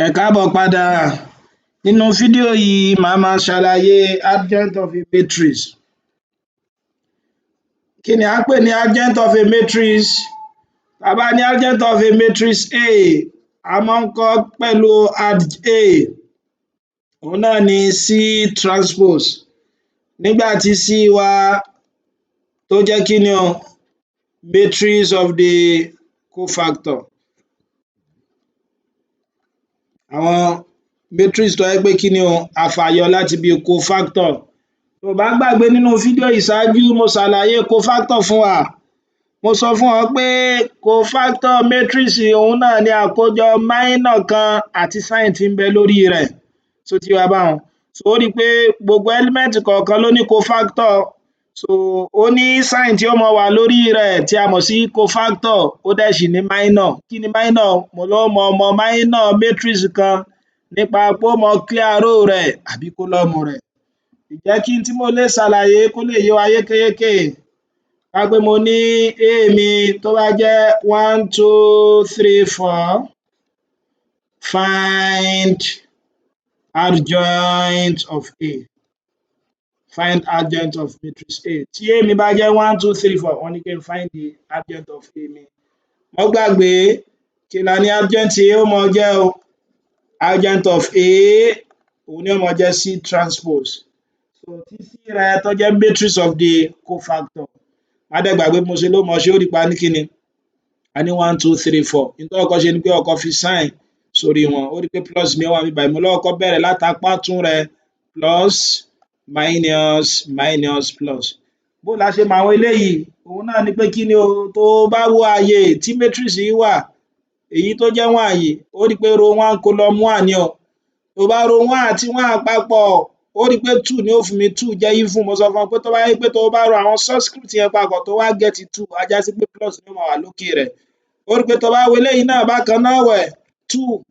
Ẹ káàbọ̀ padà. Nínú fídíò yìí màá máa ṣàlàyé adjoint of a matrix. Kí ni à ń pè ní adjoint of a matrix? Tá a bá ní adjoint of a matrix A, a máa ń kọ pẹ̀lú add A, òun náà ni C transpose. Nígbà tí C wa tó jẹ́ kí ni o? Matrix of the cofactor. Àwọn matrix tó jẹ́ pé kí ni o? A fàyọ láti bí cofactor. Tó bá gbàgbé nínú fídíò ìṣáájú mo ṣàlàyé cofactor fún wa. Mo sọ fún ọ pé cofactor matrix òun náà ni àkójọ minor kan àti sign tí ń bẹ lórí rẹ̀. Ṣó ti yé wa báhun? So ó rí i pé gbogbo element kọ̀ọ̀kan ló ní cofactor. So ó ní sign tí ó máa wà lórí rẹ̀ tí a mọ̀ sí cofactor, ó dẹ̀ sì ní minor. Kí ni minor? Mo ló mọ minor matrix kan nípa pé ó mọ clear row rẹ̀ àbí column rẹ̀. Ìjẹ́ kí n tí mo lè ṣàlàyé kó lè yé wa yékéyéké. Ká pé mo ní A mi tó bá jẹ́ 1, 2, 3, 4, find adjoint of A. Find adjoint of matrix A. Tí A mi bá jẹ́ 1, 2, 3, 4, wọ́n ní kí n find the adjoint of A mi. Má gbàgbé kí la ní adjoint A ó mọ jẹ́ o? Adjoint of A òun ni ó mọ jẹ́ C transpose. So tí C rẹ tó jẹ́ matrix of the cofactor. Má dẹ̀ gbàgbé bí mo ṣe ló mọ ṣe, ó rí i pa ní kí ni? A ní 1, 2, 3, 4. N tó kọ́kọ́ ṣe ni pé o kọ́kọ́ fi sign sórí wọn. Ó rí i pé plus mi wà níbí báyìí. Mo ló kọ́kọ́ bẹ̀rẹ̀ látapá ọ̀tún rẹ̀ plus minus minus plus. Bó la ṣe mọ àwọn eléyìí? Òun náà ni pé kí ni o? Tó bá wo ààyè tí matrix yìí wà, èyí tó jẹ́ 1 yìí, ó rí i pé row 1 column 1 ni o. Tó bá row 1 àti 1 papọ̀, ó rí i pé 2 ni ó fún mi, 2 jẹ́ even. Mo sọ fún ọ pé tó bá jẹ́ pé tó bá ro àwọn subscript yẹn papọ̀ tó wá get 2, á já sí pé plus ni ó máa wà lókè rẹ̀. Ó rí i pé tó bá wo eléyìí náà bákan náà wẹ̀, 2,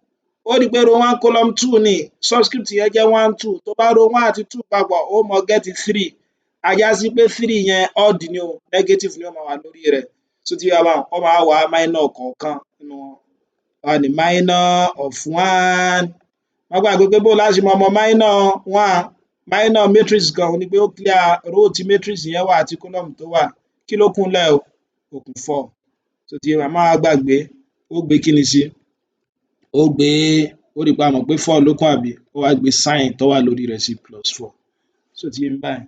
ó rí i pé row 1 column 2 ni, subscript yẹn jẹ́ 1, 2. Tó bá ro 1 àti 2 papọ̀, ó mọ get 3. Á já sí pé 3 yẹn odd ni o, negative ni ó máa wà lórí rẹ̀. Ṣó ti yé wa báhun? Ó máa wá minor kọ̀ọ̀kan nínú wọn. Wá ní minor of 1. Má gbàgbé pé bó la ṣe mọ minor 1? Minor matrix kan òun ni pé ó clear row tí matrix yẹn wà àti column tó wà. Kí ló kúnlẹ̀ o? Ó kù 4. Ṣó ti yé wa? Má wá gbàgbé, ó gbé kí ni sí? Ó gbé, ó rí i pé a mọ̀ pé 4 ló kún àbí? Ó wá gbé sign tó wà lórí rẹ̀ sí plus 4. Ṣó ti yé mi báyìí?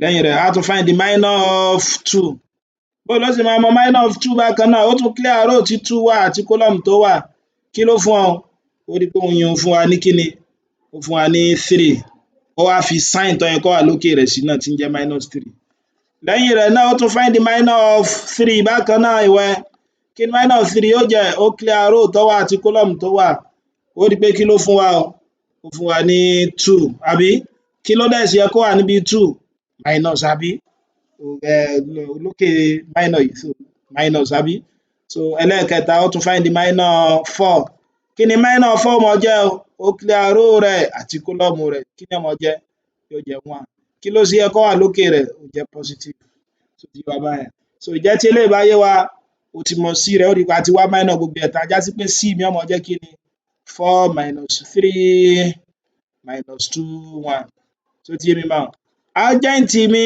Lẹ́yìn rẹ̀, á tún find the minor of 2. Bó ló ṣe máa mọ minor of 2 bákan náà? Ó tún clear row tí 2 wà àti column tó wà. Kí ló fún ọ? Ó rí i pé òun yẹn fún wa ní kí ni? Ó fún wa ní 3. Ó wá fi sign tó yẹ kó wà lókè rẹ̀ sí náà tí ń jẹ́ minus 3. Lẹ́yìn rẹ̀ náà ó tún find the minor of 3 bákan náà ìwẹ̀. Kí ni minor of 3 ó jẹ́? Ó clear row tó wà àti column tó wà. Ó rí i pé kí ló fún wa o? Ó fún wa ní 2 àbí? Kí ló dẹ̀ sì yẹ kó wà níbi 2? Minus àbí? Lókè minor yìí, so minus àbí? So ẹlẹ́ẹ̀kẹta ó tún find the minor 4. Kí ni minor 4 mọ jẹ́ o? Ó clear row rẹ̀ àti column rẹ̀. Kí ni ó mọ jẹ́? Yóò jẹ́ 1. Kí ló sì yẹ kó wà lókè rẹ̀? Ó jẹ́ positive. Ṣó ti yé wa báyẹn? So ìjẹ́ tí eléyìí bá yé wa, o ti mọ C rẹ̀, ó rí i pé a ti wá minor gbogbo ẹ̀ tán. Á já sí pé C mi ó mọ jẹ́ kí ni? 4 minus 3 minus 2, 1. Ṣó ti yé mi báhun? Adjoint mi,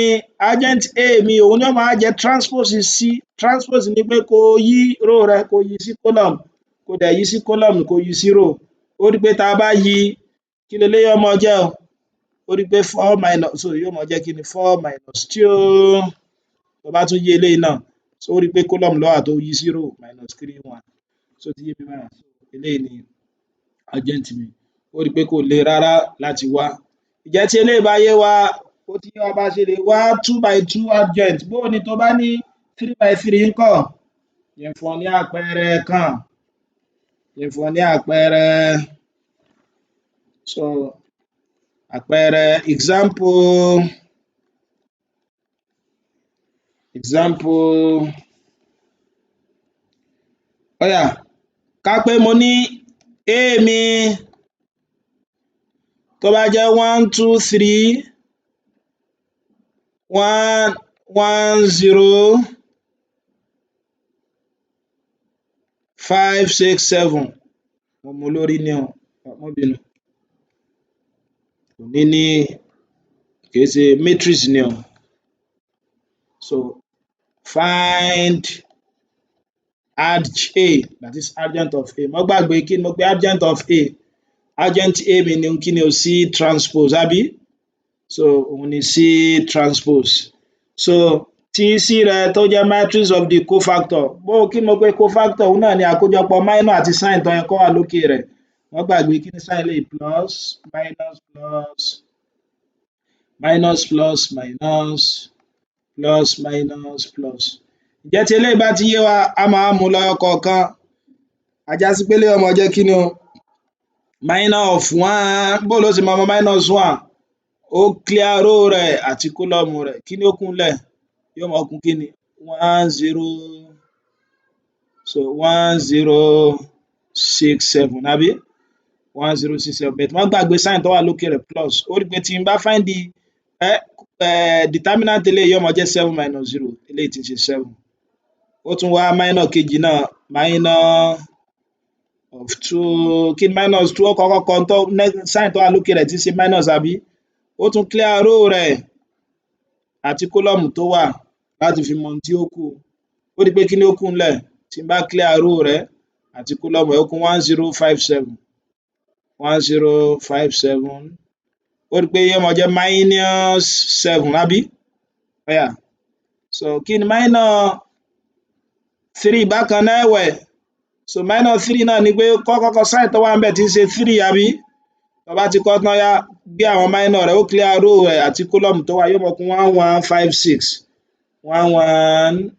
adjoint A mi òun ni ó máa jẹ́ transpose C. Transpose ni pé kó yí row rẹ̀, kó yí sí column, kó dẹ̀ yí sí column, kó yí sí row. Ó rí i pé tá a bá yí, kí leléyìí ó mọ jẹ́ o? Ó rí i pé 4 minus, so yóò mọ jẹ́ kí ni? 4 minus 2. Tó bá tún yí eléyìí náà, so ó rí i pé column ló wà tó yí sí row, minus 3, 1. Ṣó ti yé mi báyẹn? Eléyìí ni adjoint mi. Ó rí i pé kò le rárá láti wá. Ìjẹ́ tí eléyìí bá yé wa, ó ti yé wa bá ṣe lè wá 2 by 2 adjoint. Bó o ní tó bá ní 3 by 3 ńkọ́? Jẹ́ n fún ọ ní àpẹẹrẹ kan. Jẹ́ n fún ọ ní àpẹẹrẹ. So àpẹẹrẹ example. Ó yá, ká pé mo ní A mi tó bá jẹ́ 1, 2, 3, 1, 1, 0, 5, 6, 7. Mo mú lórí ni o. má bínú kò ní kìí ṣe matrix ni o. So find adj, that is adjoint of A. Má gbàgbé kí ni mo pè adjoint of A? Adjoint A mi ni kí ni o, C transpose àbí? So òun ni C transpose. So tí C rẹ tó jẹ́ matrix of the cofactor, kí ni mo pè cofactor? Òun náà ni àkójọpọ̀ minor àti sign tó yẹ kó wà lókè rẹ̀. Má gbàgbé kí ni sign eléyìí? Plus, minus, plus, minus, plus, minus, plus, minus, plus. Ǹjẹ́ tí eléyìí bá ti yé wa, a máa mú lẹ́yọ kọ̀ọ̀kan. A já sí pé eléyìí ó máa jẹ́ kí ni o? Minor of 1. Bó ló ṣe máa mọ minus 1? Ó clear row rẹ̀ àti column rẹ̀. Kí ni ó kúnlẹ̀? Yóò máa kún kí ni? 1 0, so 1 0 6 7 àbí? 1 0 6 7. But má gbàgbé sign tó wà lókè rẹ̀ plus. Ó rí pé tí n bá find the determinant eléyìí yóò máa jẹ́ 7 minus 0. Eléyìí tí ń ṣe 7. Ó tún wá minor kejì náà, minor of 2. Kí ni minus 2? Ó kọ́kọ́ kọ sign tó wà lókè rẹ̀ tí ń ṣe minus àbí? Ó tún clear row rẹ̀ àti column tó wà láti fi mọ ohun tí ó kù. Ó rí pé kí ni ó kù ńlẹ̀? Tí n bá clear row rẹ̀ àti column rẹ̀, ó kù 1 0 5 7. 1 0 5 7. Ó rí pé yóò máa jẹ́ minus 7 àbí? So kí ni minor 3 bákan náà ẹ̀wẹ̀? So minus 3 náà ni pé kọ́kọ́ sign tó wà ńbẹ̀ tí ń ṣe 3 àbí? Tó bá ti kọ́ tán, ó yá gbé àwọn minor rẹ̀, ó clear row rẹ̀ àti column tó wà, yóò máa kù 1 1 5 6. 1 1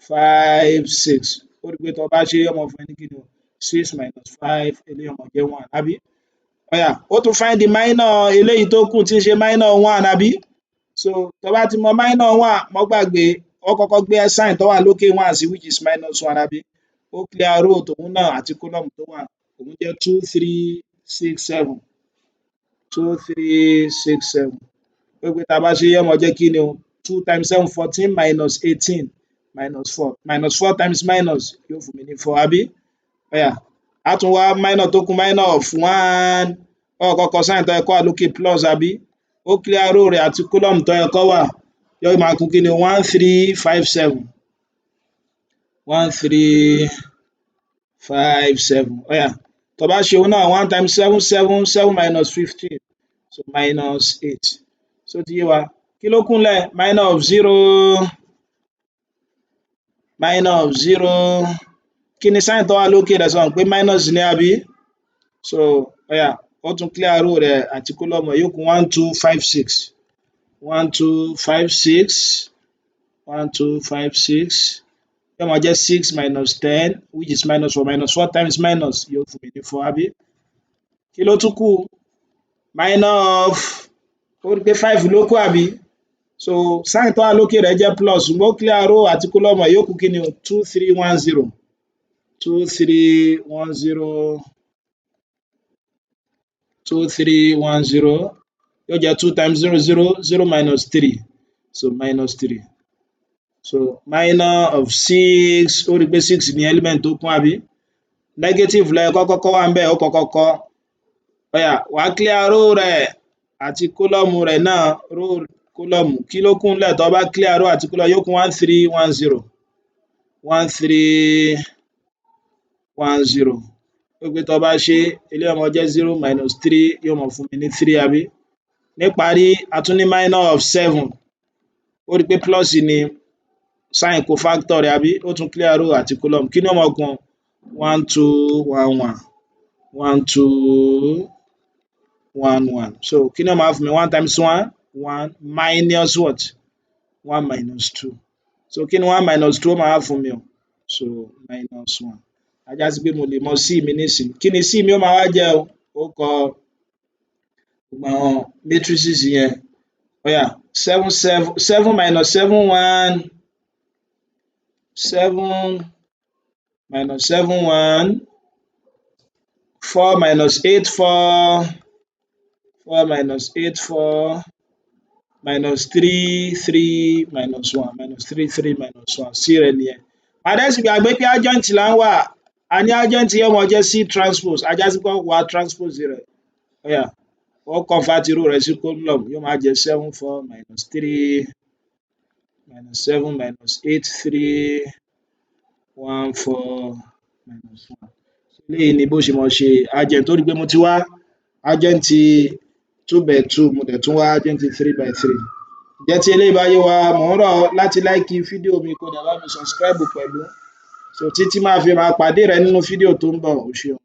5 6. Ó rí pé tó bá ṣe yóò máa fún ẹ ní kí ni o? 6 minus 5, eléyìí yóò máa jẹ́ 1 àbí? Ó tún find the minor eléyìí tó kù tí ń ṣe minor 1 àbí? So tó bá ti mọ minor 1, má gbàgbé ó kọ́kọ́ gbé sign tó wà lókè 1 sí, which is minus 1 àbí? Ó clear row tòun náà àti column tó wà, òun jẹ́ 2 3 6 7. 2 3 6 7. Ó rí pé tá a bá ṣe yóò máa jẹ́ kí ni o? 2 times 7 14 minus 18 minus 4. Minus 4 times minus yóò fún mi ní 4 àbí? A tún wá minor tó kù, minor of 1. Ó kọ́kọ́ sign tó yẹ kó wà lókè plus àbí? Ó clear row rẹ̀ àti column tó yẹ kó wà, yóò máa kún kí ni? 1 3 5 7. 1 3 5 7. Tó bá ṣe òun náà, 1 times 7 7. 7 minus 15, so minus 8. So ti yé wa? Kí ló kúnlẹ̀? Minor of 0. Minor of 0. Kí ni sign tó wà lókè rẹ̀? Sọ pé minus ni àbí? So ó tún clear row rẹ̀ àti column rẹ̀, yóò kù 1 2 5 6. 1 2 5 6. 1 2 5 6. Yóò máa jẹ́ 6 minus 10, which is minus 4. Minus 4 times minus yóò fún mi ní 4 àbí? Kí ló tún kù? Minor of, ó rí pé 5 ló kù àbí? So sign tó wà lókè rẹ̀ jẹ́ plus, ṣùgbọ́n ó clear row àti column rẹ̀, yóò kù kí ni o? 2 3 1 0. 2 3 1 0. 2 3 1 0. Yóò jẹ́ 2 times 0 0. 0 minus 3, so minus 3. So minor of 6. Ó rí pé 6 ni element tó kún àbí? Negative ló yẹ kó kọ́kọ́ wà ńbẹ̀, ó kọ́kọ́ kọ́. Wà á clear row rẹ̀ àti column rẹ̀ náà. Row column, kí ló kù ńlẹ̀ tó bá clear row àti column? Yóò kù 1 3 1 0. 1 3 1 0. Ó rí pé tó bá ṣe eléyìí yóò máa jẹ́ 0 minus 3, yóò máa fún mi ní 3 àbí? Níparí, a tún ní minor of 7. Ó rí pé plus ni sign cofactor rẹ̀ àbí? Ó tún clear row àti column. Kí ni ó máa kù? 1 2 1 1. 1 2 1 1. So kí ni ó máa fún mi? 1 times 1 1 minus what? 1 minus 2. So kí ni 1 minus 2 ó máa fún mi o? So minus 1. A já sí pé mo lè mọ C mi nísìnyí. Kí ni C mi ó máa wá jẹ́ o? Ó kọ gbogbo àwọn matrices yẹn. 7 minus 7 1. 7 minus 7 1. 4 minus 8 4. 4 minus 8 4. Minus 3 3 minus 1. Minus 3 3 minus 1. C rẹ̀ nìyẹn. Adẹ́sì gbàgbé pé adjoint là ń wà. a ní agent yóò mọ jẹ́ C transpose ajá sí pé wà transpose rẹ̀ ó yá wọ́n convert irú rẹ̀ sí column yóò máa jẹ́ 7 4 minus 3 minus 7 minus 8 3 1 4 minus 1 eléyìí ni bó ṣe mọ ṣe agent tó rí pé mo ti wá agent 2 by 2 mo dẹ̀ tún wá agent 3 by 3 jẹ́ tí eléyìí bá yé wa mò ń rọ̀ ọ́ láti láìkì fídíò mi kó dẹ̀ bá mi subscribe pẹ̀lú so títí máa fi máa pàdé rẹ nínú fídíò tó ń bọ̀ o ṣeun.